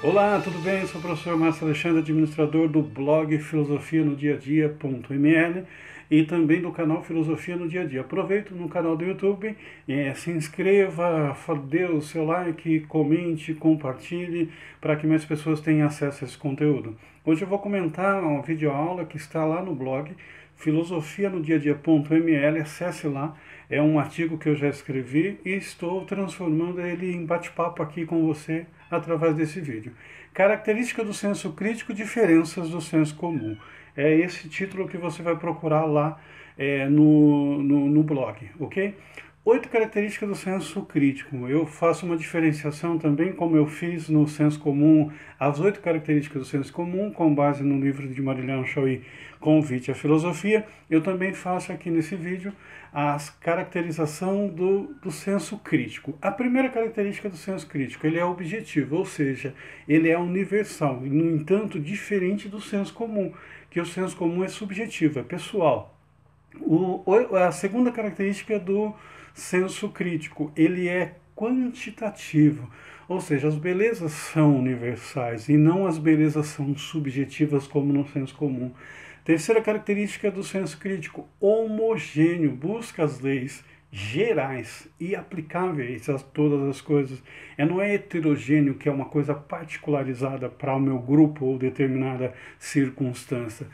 Olá, tudo bem? Eu sou o professor Márcio Alexandre, administrador do blog Filosofia no Dia a Dia.ml e também do canal Filosofia no Dia a Dia. Aproveito no canal do YouTube, se inscreva, dê o seu like, comente, compartilhe para que mais pessoas tenham acesso a esse conteúdo. Hoje eu vou comentar uma videoaula que está lá no blog Filosofia no Dia a Dia.ml, acesse lá. É um artigo que eu já escrevi e estou transformando ele em bate-papo aqui com você através desse vídeo. Característica do senso crítico, diferenças do senso comum. É esse título que você vai procurar lá no blog, ok? 8 características do senso crítico. Eu faço uma diferenciação também, como eu fiz no senso comum, as 8 características do senso comum, com base no livro de Marilyn Chauí, Convite à Filosofia. Eu também faço aqui nesse vídeo a caracterização do senso crítico. A primeira característica do senso crítico, ele é objetivo, ou seja, ele é universal, e, no entanto, diferente do senso comum, que o senso comum é subjetivo, é pessoal. A segunda característica do senso crítico, ele é quantitativo, ou seja, as belezas são universais e não as belezas são subjetivas como no senso comum. Terceira característica do senso crítico, homogêneo, busca as leis gerais e aplicáveis a todas as coisas. Não é heterogêneo, que é uma coisa particularizada para o meu grupo ou determinada circunstância.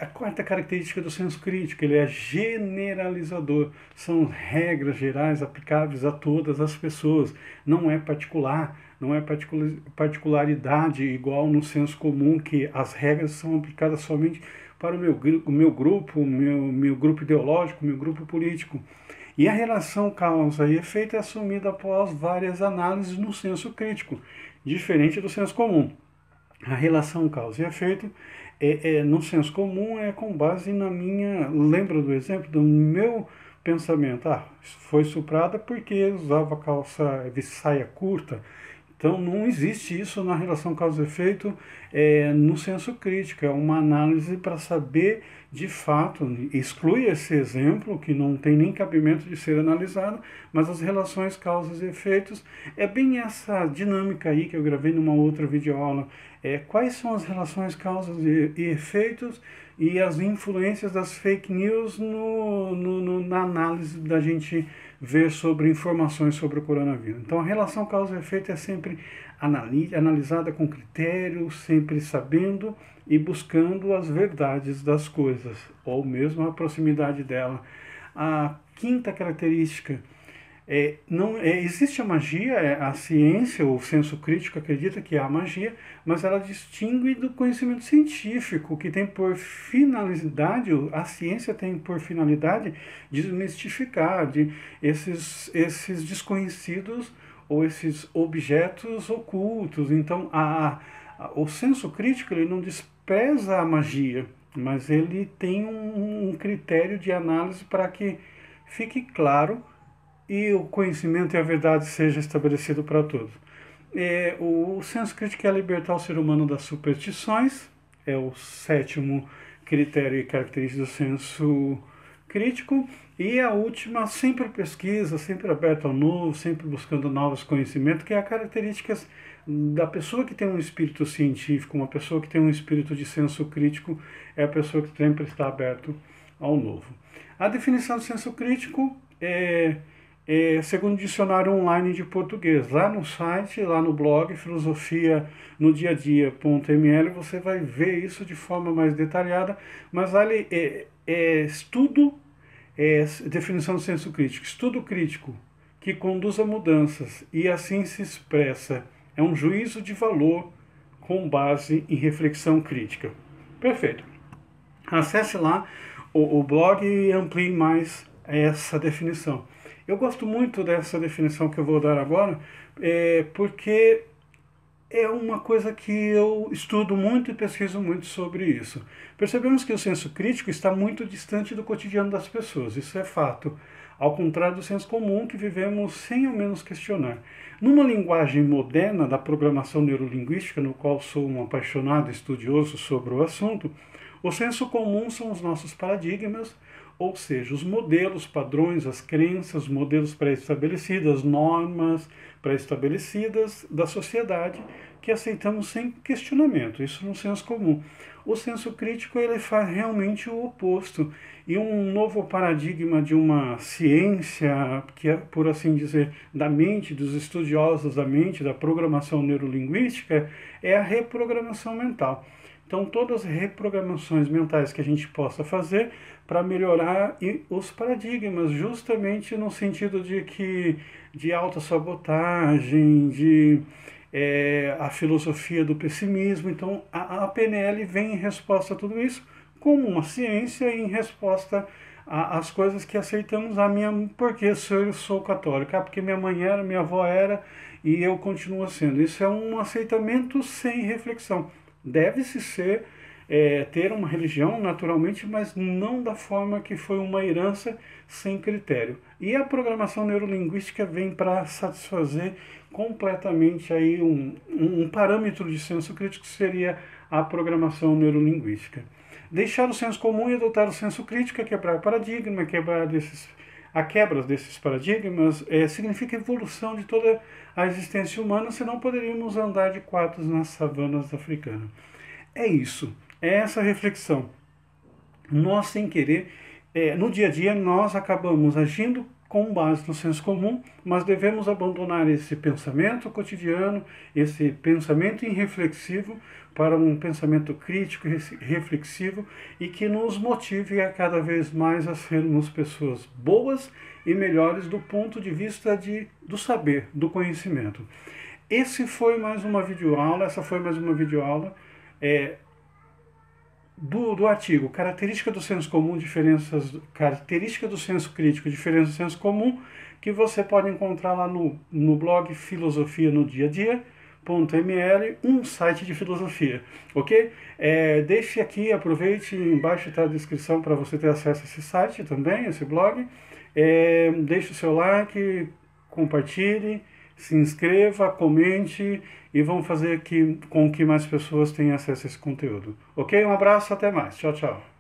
A quarta característica do senso crítico, ele é generalizador. São regras gerais aplicáveis a todas as pessoas. Não é particular, não é particularidade igual no senso comum, que as regras são aplicadas somente para o meu grupo, meu grupo ideológico, meu grupo político. E a relação causa e efeito é assumida após várias análises no senso crítico, diferente do senso comum. A relação causa e efeito no senso comum é com base na minha... Lembra do exemplo do meu pensamento? Foi estuprada porque usava calça de saia curta. Então não existe isso na relação causa-efeito no senso crítico. É uma análise para saber de fato, exclui esse exemplo que não tem nem cabimento de ser analisado, mas as relações causas e efeitos é bem essa dinâmica aí que eu gravei numa outra videoaula. Quais são as relações causas e efeitos e as influências das fake news na análise da gente ver sobre informações sobre o coronavírus. Então a relação causa e efeito é sempre analisada com critério, sempre sabendo e buscando as verdades das coisas, ou mesmo a proximidade dela. A quinta característica existe a magia, a ciência, o senso crítico acredita que há magia, mas ela distingue do conhecimento científico, que tem por finalidade, a ciência tem por finalidade desmistificar esses desconhecidos ou esses objetos ocultos. Então, o senso crítico ele não despreza a magia, mas ele tem um critério de análise para que fique claro e o conhecimento e a verdade seja estabelecido para todos. O senso crítico é libertar o ser humano das superstições, é o sétimo critério e característica do senso crítico. E a última, sempre pesquisa, sempre aberto ao novo, sempre buscando novos conhecimentos, que é a característica da pessoa que tem um espírito científico, uma pessoa que tem um espírito de senso crítico, é a pessoa que sempre está aberto ao novo. A definição do senso crítico segundo o dicionário online de português. Lá no site, lá no blog Filosofia no Dia a Dia.ml, você vai ver isso de forma mais detalhada, mas ali estudo, definição do senso crítico, estudo crítico que conduz a mudanças e assim se expressa. É um juízo de valor com base em reflexão crítica. Perfeito. Acesse lá o blog e amplie mais essa definição. Eu gosto muito dessa definição que eu vou dar agora, porque é uma coisa que eu estudo muito e pesquiso muito sobre isso. Percebemos que o senso crítico está muito distante do cotidiano das pessoas, isso é fato, ao contrário do senso comum que vivemos sem ao menos questionar. Numa linguagem moderna da programação neurolinguística, no qual sou um apaixonado estudioso sobre o assunto, o senso comum são os nossos paradigmas, ou seja, os modelos, padrões, as crenças, modelos pré-estabelecidos, as normas pré-estabelecidas da sociedade que aceitamos sem questionamento, isso no senso comum. O senso crítico ele faz realmente o oposto, e um novo paradigma de uma ciência, que é, por assim dizer, da mente, dos estudiosos da mente, da programação neurolinguística, é a reprogramação mental. Então, todas as reprogramações mentais que a gente possa fazer para melhorar os paradigmas, justamente no sentido de que de autossabotagem, de a filosofia do pessimismo. Então, a PNL vem em resposta a tudo isso, como uma ciência em resposta às coisas que aceitamos. Porque eu sou católica, porque minha mãe era, minha avó era, e eu continuo sendo. Isso é um aceitamento sem reflexão. Deve-se ter uma religião, naturalmente, mas não da forma que foi uma herança sem critério. E a programação neurolinguística vem para satisfazer completamente aí um parâmetro de senso crítico, que seria a programação neurolinguística. Deixar o senso comum e adotar o senso crítico é quebrar paradigma, a quebra desses paradigmas significa evolução de toda a existência humana, senão poderíamos andar de quatro nas savanas africanas. É isso, é essa reflexão. Nós, sem querer, no dia a dia, nós acabamos agindo com base no senso comum, mas devemos abandonar esse pensamento cotidiano, esse pensamento irreflexivo, para um pensamento crítico e reflexivo, e que nos motive a cada vez mais a sermos pessoas boas e melhores do ponto de vista do saber, do conhecimento. Essa foi mais uma videoaula do artigo Característica do senso comum, característica do senso crítico, diferença do senso comum, que você pode encontrar lá no blog Filosofia no Dia a Dia.ml, um site de filosofia, ok? Deixe aqui, aproveite, embaixo está a descrição para você ter acesso a esse site também, esse blog. Deixe o seu like, compartilhe, se inscreva, comente e vamos fazer com que mais pessoas tenham acesso a esse conteúdo. Ok? Um abraço, até mais. Tchau, tchau.